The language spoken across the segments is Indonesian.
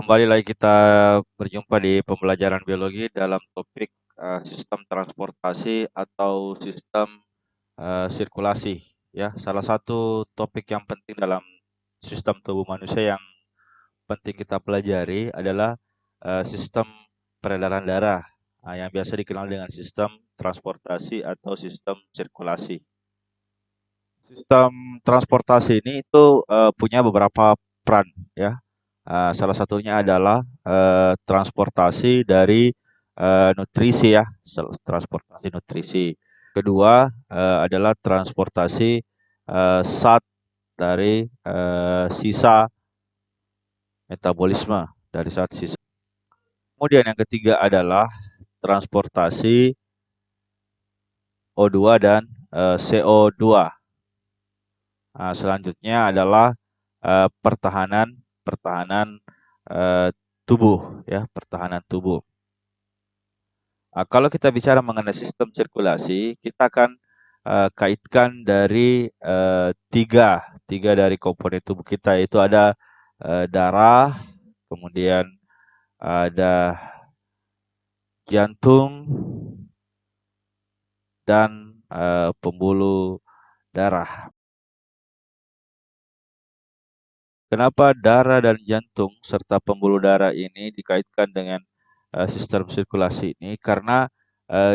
kembali lagi kita berjumpa di pembelajaran biologi dalam topik sistem transportasi atau sistem sirkulasi. Ya, salah satu topik yang penting dalam sistem tubuh manusia yang penting kita pelajari adalah sistem peredaran darah, yang biasa dikenal dengan sistem transportasi atau sistem sirkulasi. Sistem transportasi ini itu punya beberapa peran, ya. Salah satunya adalah transportasi dari nutrisi, ya, transportasi nutrisi. Kedua adalah transportasi zat dari sisa metabolisme dari zat sisa. Kemudian yang ketiga adalah transportasi O2 dan CO2. Selanjutnya adalah pertahanan tubuh, ya, pertahanan tubuh. Kalau kita bicara mengenai sistem sirkulasi, kita akan kaitkan dari tiga dari komponen tubuh kita, yaitu ada darah, kemudian ada jantung, dan pembuluh darah. Kenapa darah dan jantung serta pembuluh darah ini dikaitkan dengan sistem sirkulasi ini? Karena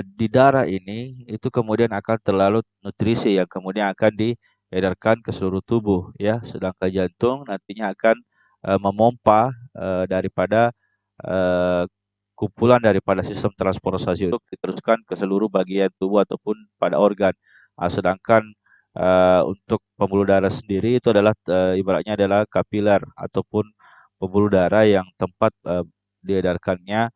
di darah ini itu kemudian akan terlalu nutrisi yang kemudian akan diedarkan ke seluruh tubuh, ya. Sedangkan jantung nantinya akan memompa daripada kumpulan daripada sistem transportasi untuk diteruskan ke seluruh bagian tubuh ataupun pada organ. Sedangkan untuk pembuluh darah sendiri itu adalah ibaratnya adalah kapiler ataupun pembuluh darah yang tempat diedarkannya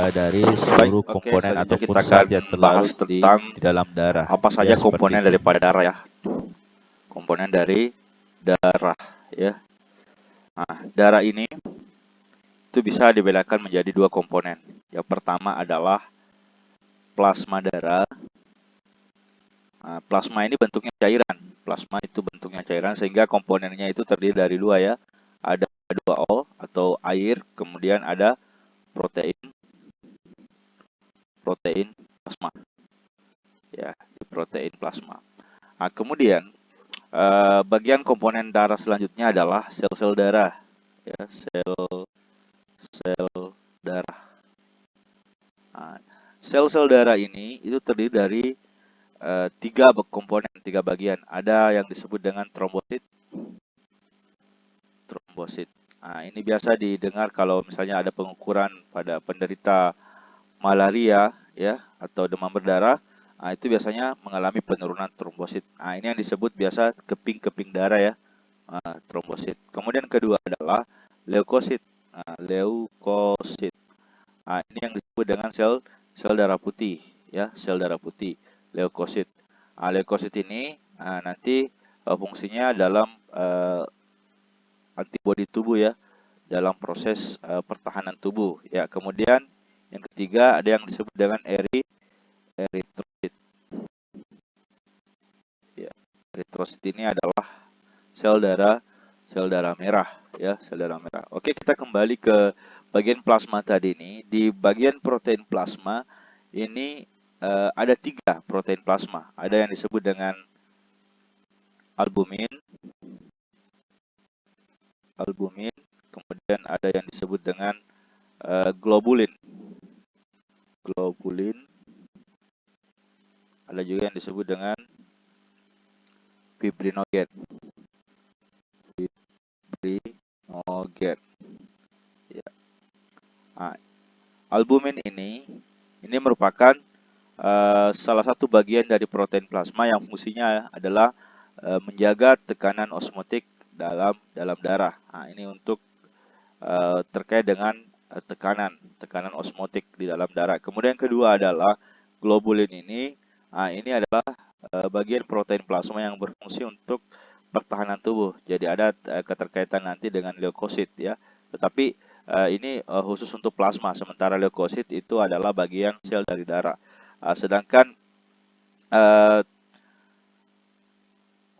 dari seluruh komponen ataupun zat yang terlarut di dalam darah. Apa saja komponen daripada darah, ya? Komponen dari darah, ya. Nah, darah ini itu bisa dibedakan menjadi dua komponen. Yang pertama adalah plasma darah. Nah, plasma ini bentuknya cairan. Plasma itu bentuknya cairan sehingga komponennya itu terdiri dari dua, ya. Ada H2O atau air, kemudian ada protein plasma. Ya, protein plasma. Nah, kemudian bagian komponen darah selanjutnya adalah sel-sel darah, ya, sel darah. Nah, sel-sel darah ini itu terdiri dari tiga komponen, tiga bagian. Ada yang disebut dengan trombosit. Nah, ini biasa didengar kalau misalnya ada pengukuran pada penderita malaria, ya, atau demam berdarah. Nah, itu biasanya mengalami penurunan trombosit. Nah, ini yang disebut biasa keping-keping darah, ya, trombosit. Kemudian kedua adalah leukosit. Nah, leukosit. Nah, ini yang disebut dengan sel darah putih, ya, sel darah putih, leukosit. Nah, leukosit ini nanti fungsinya dalam antibodi tubuh, ya, dalam proses pertahanan tubuh, ya. Kemudian yang ketiga ada yang disebut dengan eritrosit. Ya, eritrosit ini adalah sel darah merah, ya, sel darah merah. Oke, kita kembali ke bagian plasma tadi ini. Di bagian protein plasma ini ada tiga protein plasma. Ada yang disebut dengan albumin, kemudian ada yang disebut dengan globulin, ada juga yang disebut dengan fibrinogen. Ya. Nah, albumin ini merupakan salah satu bagian dari protein plasma yang fungsinya adalah menjaga tekanan osmotik dalam darah. Nah, ini untuk terkait dengan tekanan osmotik di dalam darah. Kemudian kedua adalah globulin ini. Nah, ini adalah bagian protein plasma yang berfungsi untuk pertahanan tubuh. Jadi ada keterkaitan nanti dengan leukosit, ya. Tetapi ini khusus untuk plasma, sementara leukosit itu adalah bagian sel dari darah. Sedangkan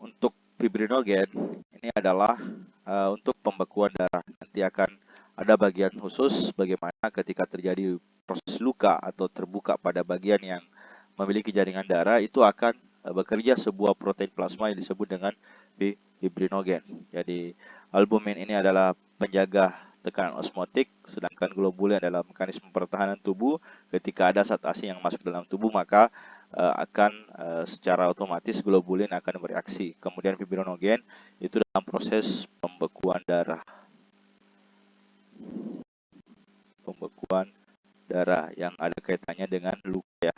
untuk fibrinogen ini adalah untuk pembekuan darah. Nanti akan ada bagian khusus bagaimana ketika terjadi proses luka atau terbuka pada bagian yang memiliki jaringan darah, itu akan bekerja sebuah protein plasma yang disebut dengan fibrinogen. Jadi albumin ini adalah penjaga tekanan osmotik, sedangkan globulin adalah mekanisme pertahanan tubuh. Ketika ada zat asing yang masuk dalam tubuh, maka akan secara otomatis globulin akan bereaksi. Kemudian fibrinogen itu dalam proses pembekuan darah. Pembekuan darah yang ada kaitannya dengan luka ya.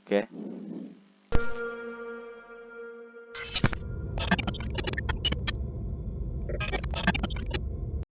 Oke.